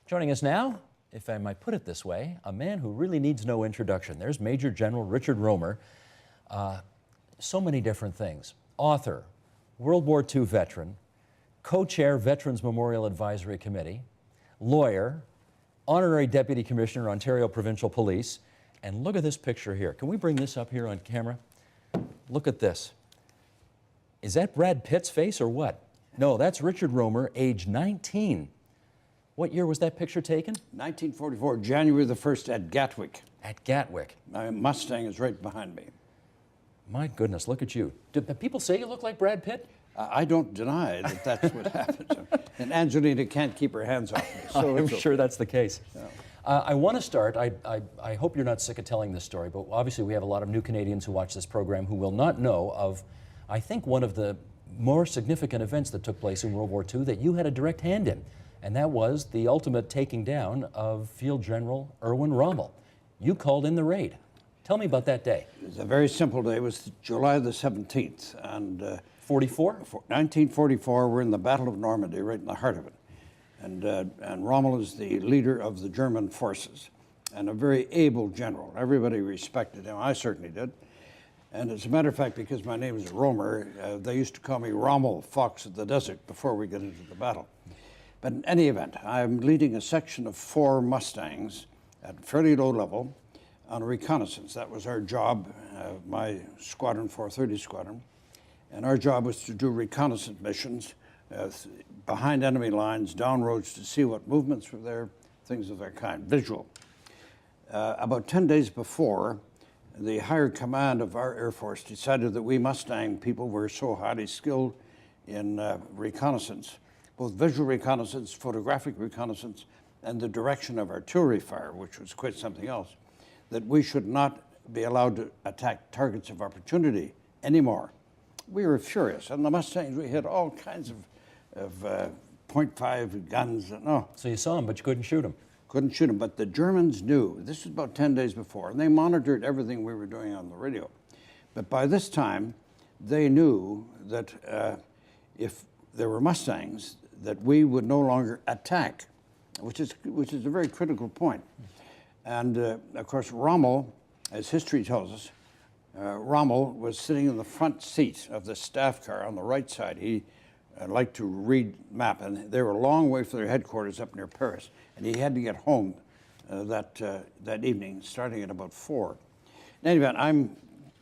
Joining us now, if I might put it this way, a man who really needs no introduction. There's Major General Richard Rohmer. So many different things. Author, World War II veteran, co-chair Veterans Memorial Advisory Committee, lawyer, honorary deputy commissioner, Ontario Provincial Police. And look at this picture here. Can we bring this up here on camera? Look at this. Is that Brad Pitt's face or what? No, that's Richard Rohmer, age 19. What year was that picture taken? 1944, January the 1st at Gatwick. At Gatwick. My Mustang is right behind me. My goodness, look at you. Do people say you look like Brad Pitt? I don't deny that that's what happened. And Angelina can't keep her hands off me. So I'm sure that's the case. Yeah. I want to start, I hope you're not sick of telling this story, but obviously we have a lot of new Canadians who watch this program who will not know of, I think, one of the more significant events that took place in World War II that you had a direct hand in, and that was the ultimate taking down of Field General Erwin Rommel. You called in the raid. Tell me about that day. It was a very simple day. It was July the 17th. And 44? 1944, we're in the Battle of Normandy, right in the heart of it. And Rommel is the leader of the German forces and a very able general. Everybody respected him. I certainly did. And as a matter of fact, because my name is Rohmer, they used to call me Rommel, Fox of the Desert, before we get into the battle. But in any event, I'm leading a section of 4 Mustangs at fairly low level on a reconnaissance. That was our job, my squadron, 430 Squadron. And our job was to do reconnaissance missions behind enemy lines, down roads to see what movements were there, things of that kind, visual. About 10 days before, the higher command of our Air Force decided that we Mustang people were so highly skilled in reconnaissance, both visual reconnaissance, photographic reconnaissance, and the direction of artillery fire, which was quite something else, that we should not be allowed to attack targets of opportunity anymore. We were furious. And the Mustangs, we had all kinds of .5 guns. No. So you saw them, but you couldn't shoot them. Couldn't shoot them, but the Germans knew. This was about 10 days before, and they monitored everything we were doing on the radio. But by this time, they knew that if there were Mustangs, that we would no longer attack, which is a very critical point. And of course, Rommel, as history tells us, Rommel was sitting in the front seat of the staff car on the right side. He liked to read map, and they were a long way from their headquarters up near Paris, and he had to get home that evening, starting at about 4. In any event, I'm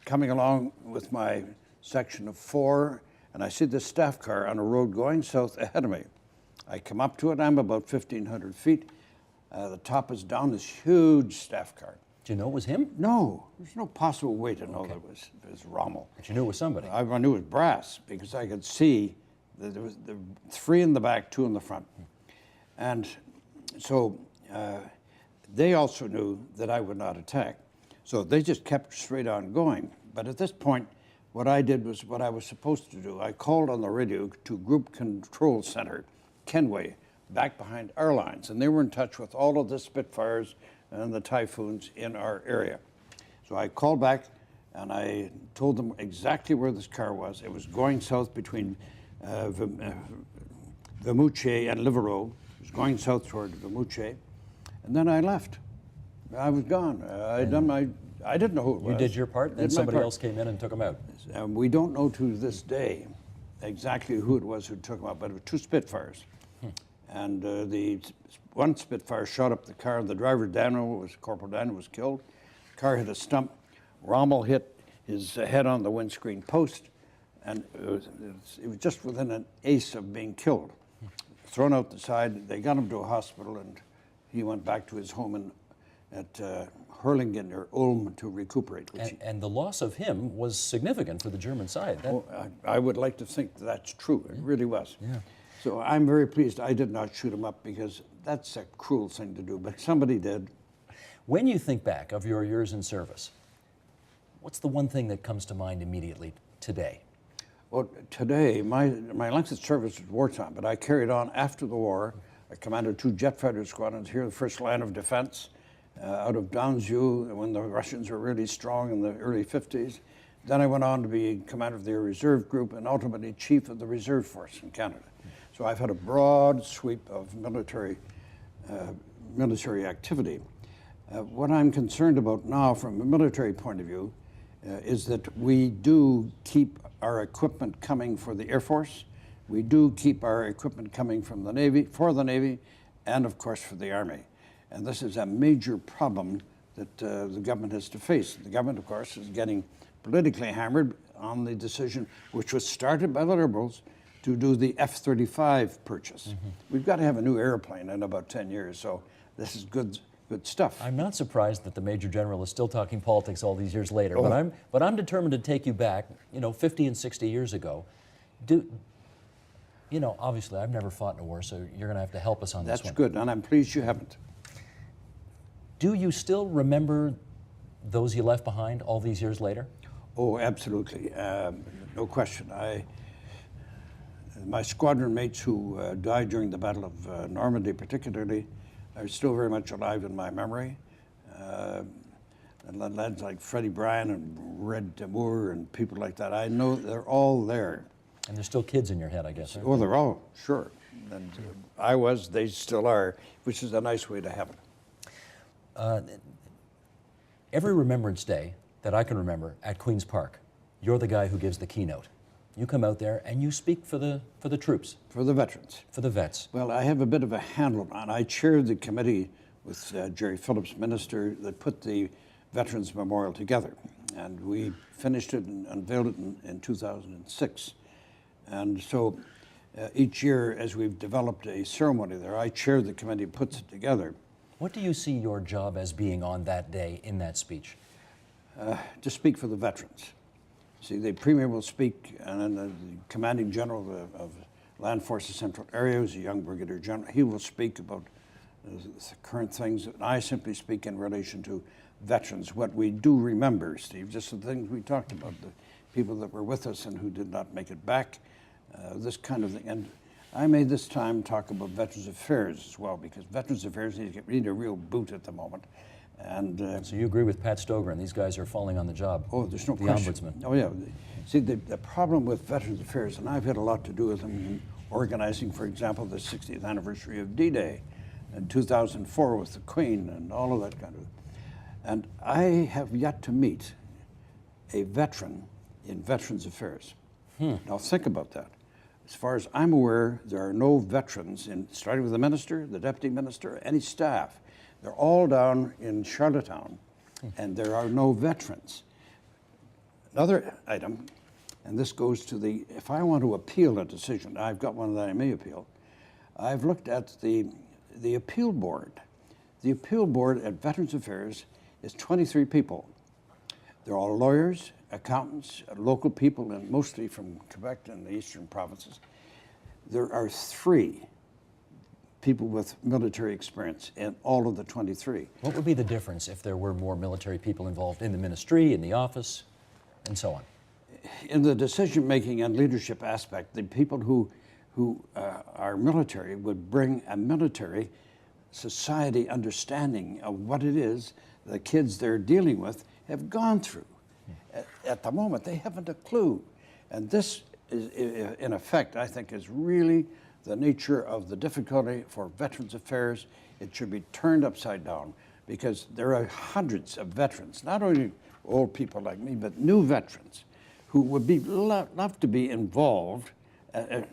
coming along with my section of 4, and I see this staff car on a road going south ahead of me. I come up to it. I'm about 1,500 feet. The top is down, this huge staff car. Did you know it was him? No, there's no possible way to know that it was Rommel. But you knew it was somebody. I knew it was brass because I could see that there was 3 in the back, 2 in the front. And so they also knew that I would not attack. So they just kept straight on going. But at this point, what I did was what I was supposed to do. I called on the radio to Group Control Center, Kenway, back behind our lines. And they were in touch with all of the Spitfires and the Typhoons in our area. So I called back and I told them exactly where this car was. It was going south between Vimoutier and Livarot. It was going south toward Vimoutier. And then I left. I was gone. I didn't know who it was. You did your part, then somebody else came in and took him out. We don't know to this day exactly who it was who took him out, but it was 2 Spitfires. And the one Spitfire shot up the car. The driver, Corporal Daniel, was killed. The car hit a stump. Rommel hit his head on the windscreen post, and it was just within an ace of being killed. Thrown out the side. They got him to a hospital, and he went back to his home at Hurlingen or Ulm to recuperate. And the loss of him was significant for the German side. I would like to think that's true. It really was. Yeah. So I'm very pleased I did not shoot him up because that's a cruel thing to do, but somebody did. When you think back of your years in service, what's the one thing that comes to mind immediately today? Well, today, my length of service was wartime, but I carried on after the war. I commanded 2 jet fighter squadrons here, the first line of defense, out of Downzu when the Russians were really strong in the early 50s. Then I went on to be commander of the reserve group and ultimately chief of the reserve force in Canada. So I've had a broad sweep of military military activity. What I'm concerned about now from a military point of view is that we do keep our equipment coming for the Air Force, we do keep our equipment coming from the Navy, for the Navy, and of course for the Army. And this is a major problem that the government has to face. The government, of course, is getting politically hammered on the decision, which was started by the Liberals, to do the F-35 purchase. Mm-hmm. We've got to have a new airplane in about 10 years, so this is good stuff. I'm not surprised that the Major General is still talking politics all these years later, Oh. but I'm determined to take you back, 50 and 60 years ago. Obviously I've never fought in a war, so you're going to have to help us on this one. That's good, and I'm pleased you haven't. Do you still remember those you left behind all these years later? Oh, absolutely, no question. My squadron mates who died during the Battle of Normandy particularly are still very much alive in my memory. And lads like Freddie Bryan and Red Moore and people like that, I know they're all there. And there's still kids in your head, I guess. Oh, they're all, sure. And I was, they still are, which is a nice way to have it. Every Remembrance Day that I can remember at Queen's Park, you're the guy who gives the keynote. You come out there and you speak for the troops. For the veterans. For the vets. Well, I have a bit of a handle on. I chaired the committee with Jerry Phillips, minister, that put the Veterans Memorial together. And we finished it and unveiled it in 2006. And so each year, as we've developed a ceremony there, I chair the committee, puts it together. What do you see your job as being on that day in that speech? To speak for the veterans. See, the Premier will speak, and then the Commanding General of Land Forces Central Area, who's a young Brigadier General, he will speak about the current things. And I simply speak in relation to veterans, what we do remember, Steve, just the things we talked about, the people that were with us and who did not make it back, this kind of thing. And I may this time talk about Veterans Affairs as well, because Veterans Affairs need a real boot at the moment. And so you agree with Pat Stoger, and these guys are falling on the job. Oh, there's no the question. Ombudsman. Oh, yeah. See, the problem with Veterans Affairs, and I've had a lot to do with them in organizing, for example, the 60th anniversary of D-Day in 2004 with the Queen and all of that kind of. And I have yet to meet a veteran in Veterans Affairs. Now think about that. As far as I'm aware, there are no veterans, starting with the minister, the deputy minister, any staff. They're all down in Charlottetown, and there are no veterans. Another item, and this goes to if I want to appeal a decision, I've got one that I may appeal. I've looked at the appeal board. The appeal board at Veterans Affairs is 23 people. They're all lawyers, accountants, local people, and mostly from Quebec and the eastern provinces. There are 3 people with military experience in all of the 23. What would be the difference if there were more military people involved in the ministry, in the office, and so on? In the decision-making and leadership aspect, the people who are military would bring a military society understanding of what it is the kids they're dealing with have gone through. At the moment, they haven't a clue. And this, is, in effect, I think is really the nature of the difficulty for Veterans Affairs. It should be turned upside down, because there are hundreds of veterans, not only old people like me, but new veterans who would love to be involved,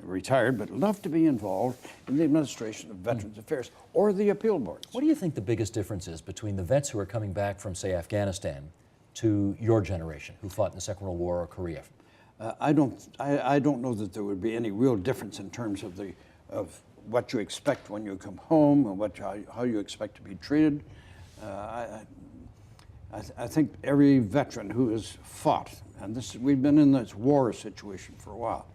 retired, but love to be involved in the administration of Veterans Affairs or the appeal boards. What do you think the biggest difference is between the vets who are coming back from, say, Afghanistan to your generation who fought in the Second World War or Korea? I don't know that there would be any real difference in terms of what you expect when you come home and how you expect to be treated. I think every veteran who has fought, and we've been in this war situation for a while,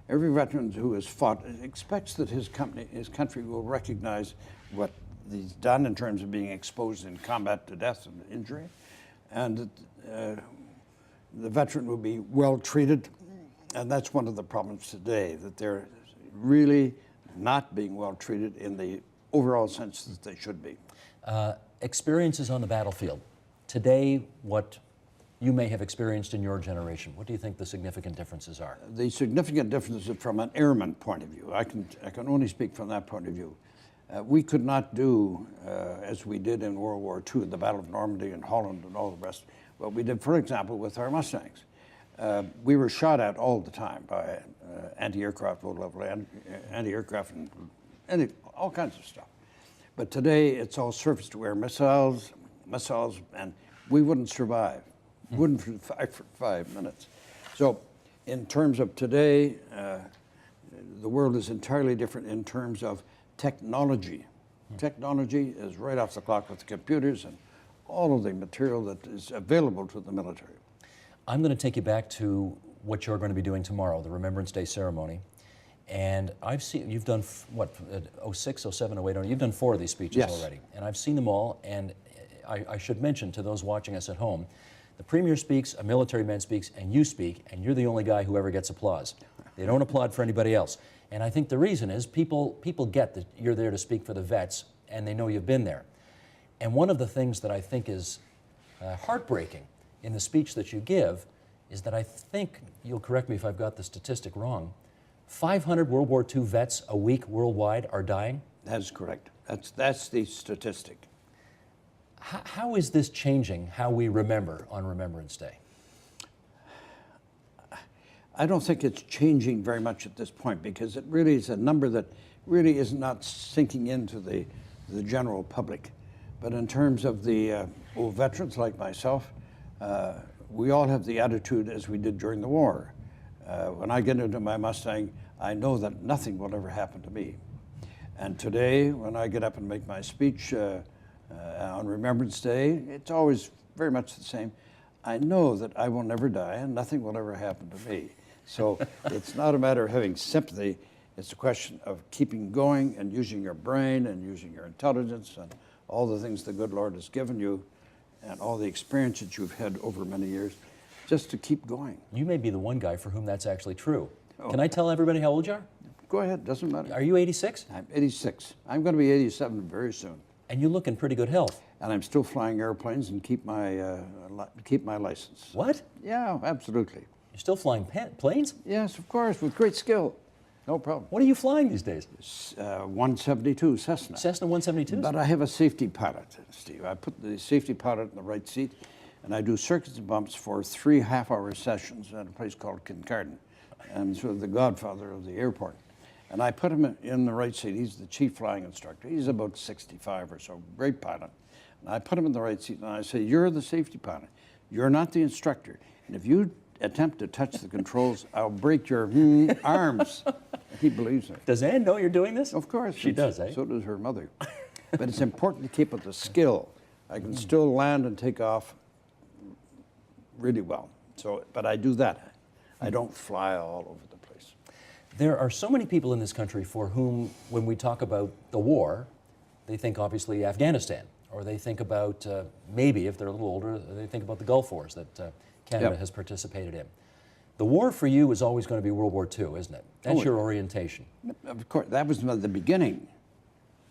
every veteran who has fought expects that his country will recognize what he's done in terms of being exposed in combat to death and injury, and that the veteran will be well treated. And that's one of the problems today, that they're really not being well treated in the overall sense that they should be. Experiences on the battlefield. Today, what you may have experienced in your generation, what do you think the significant differences are? The significant differences from an airman point of view. I can only speak from that point of view. We could not do, as we did in World War II, the Battle of Normandy and Holland and all the rest, what we did, for example, with our Mustangs. We were shot at all the time by anti-aircraft, low-level anti-aircraft, and all kinds of stuff. But today, it's all surface-to-air missiles, and we wouldn't survive. Wouldn't survive for 5 minutes. So, in terms of today, the world is entirely different in terms of technology. Technology is right off the clock with the computers and all of the material that is available to the military. I'm going to take you back to what you're going to be doing tomorrow, the Remembrance Day ceremony. And I've seen, you've done, what, 06, 07, 08, you've done 4 of these speeches already. And I've seen them all, and I should mention to those watching us at home, the Premier speaks, a military man speaks, and you speak, and you're the only guy who ever gets applause. They don't applaud for anybody else. And I think the reason is people get that you're there to speak for the vets, and they know you've been there. And one of the things that I think is heartbreaking in the speech that you give is that I think, you'll correct me if I've got the statistic wrong, 500 World War II vets a week worldwide are dying? That's correct. That's the statistic. How is this changing how we remember on Remembrance Day? I don't think it's changing very much at this point because it really is a number that really is not sinking into the general public. But in terms of the old veterans like myself, we all have the attitude as we did during the war. When I get into my Mustang, I know that nothing will ever happen to me. And today, when I get up and make my speech on Remembrance Day, it's always very much the same. I know that I will never die and nothing will ever happen to me. So it's not a matter of having sympathy, it's a question of keeping going and using your brain and using your intelligence and all the things the good Lord has given you and all the experience that you've had over many years, just to keep going. You may be the one guy for whom that's actually true. Oh. Can I tell everybody how old you are? Go ahead, doesn't matter. Are you 86? I'm 86. I'm going to be 87 very soon. And you look in pretty good health. And I'm still flying airplanes and keep my license. What? Yeah, absolutely. You're still flying planes? Yes, of course, with great skill. No problem. What are you flying these days? 172 Cessna. Cessna 172s? But I have a safety pilot, Steve. I put the safety pilot in the right seat, and I do circuits and bumps for 3 half-hour sessions at a place called Kincardine. I'm sort of the godfather of the airport. And I put him in the right seat. He's the chief flying instructor. He's about 65 or so, great pilot. And I put him in the right seat, and I say, you're the safety pilot. You're not the instructor. And if you attempt to touch the controls, I'll break your arms. He believes it. Does Ann know you're doing this? Of course. She does, eh? So does her mother. But it's important to keep up the skill. I can still land and take off really well. So, but I do that. I don't fly all over the place. There are so many people in this country for whom, when we talk about the war, they think obviously Afghanistan, or they think about, maybe if they're a little older, they think about the Gulf Wars that Canada has participated in. The war for you is always going to be World War II, isn't it? That's your orientation. Of course, that was the beginning.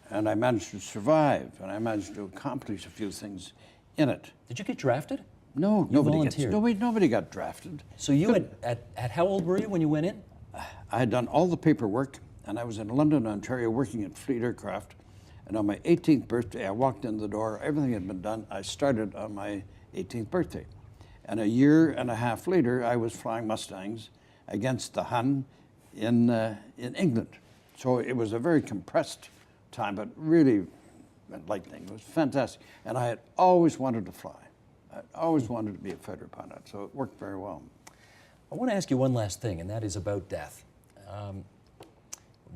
And I managed to survive, and I managed to accomplish a few things in it. Did you get drafted? No, you volunteered. Nobody got drafted. So you at how old were you when you went in? I had done all the paperwork, and I was in London, Ontario, working at Fleet Aircraft. And on my 18th birthday, I walked in the door. Everything had been done. I started on my 18th birthday. And a year and a half later, I was flying Mustangs against the Hun in England. So it was a very compressed time, but really enlightening. It was fantastic. And I had always wanted to fly. I always wanted to be a fighter pilot, so it worked very well. I want to ask you one last thing, and that is about death.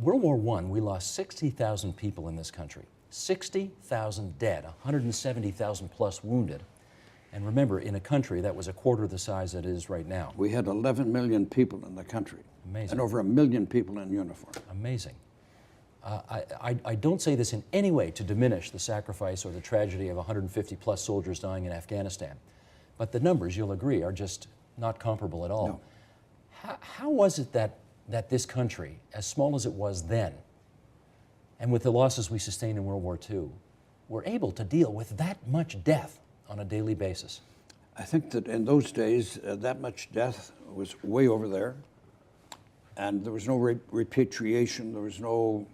World War I, we lost 60,000 people in this country. 60,000 dead, 170,000 plus wounded. And remember, in a country that was a quarter the size it is right now. We had 11 million people in the country. Amazing. And over 1 million people in uniform. Amazing. I don't say this in any way to diminish the sacrifice or the tragedy of 150 plus soldiers dying in Afghanistan. But the numbers, you'll agree, are just not comparable at all. No. How was it that this country, as small as it was then, and with the losses we sustained in World War II, were able to deal with that much death on a daily basis? I think that in those days, that much death was way over there. And there was no repatriation, there was no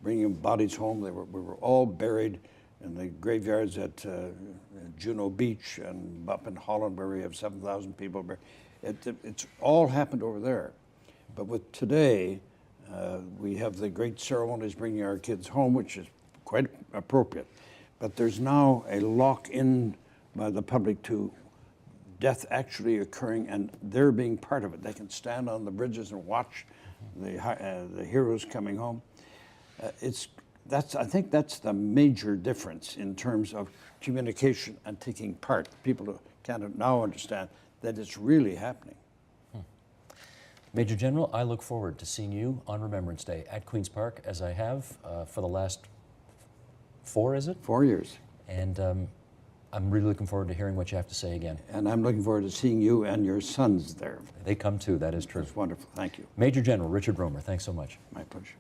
bringing bodies home. We were all buried in the graveyards at Juno Beach and up in Holland, where we have 7,000 people buried. It's all happened over there. But with today, we have the great ceremonies bringing our kids home, which is quite appropriate. But there's now a lock-in by the public to death actually occurring, and they're being part of it. They can stand on the bridges and watch the heroes coming home. I think that's the major difference in terms of communication and taking part. People can now understand that it's really happening. Major General, I look forward to seeing you on Remembrance Day at Queen's Park, as I have for the last 4, is it? 4 years. And I'm really looking forward to hearing what you have to say again. And I'm looking forward to seeing you and your sons there. They come too, that is true. It's wonderful. Thank you. Major General Richard Rohmer, thanks so much. My pleasure.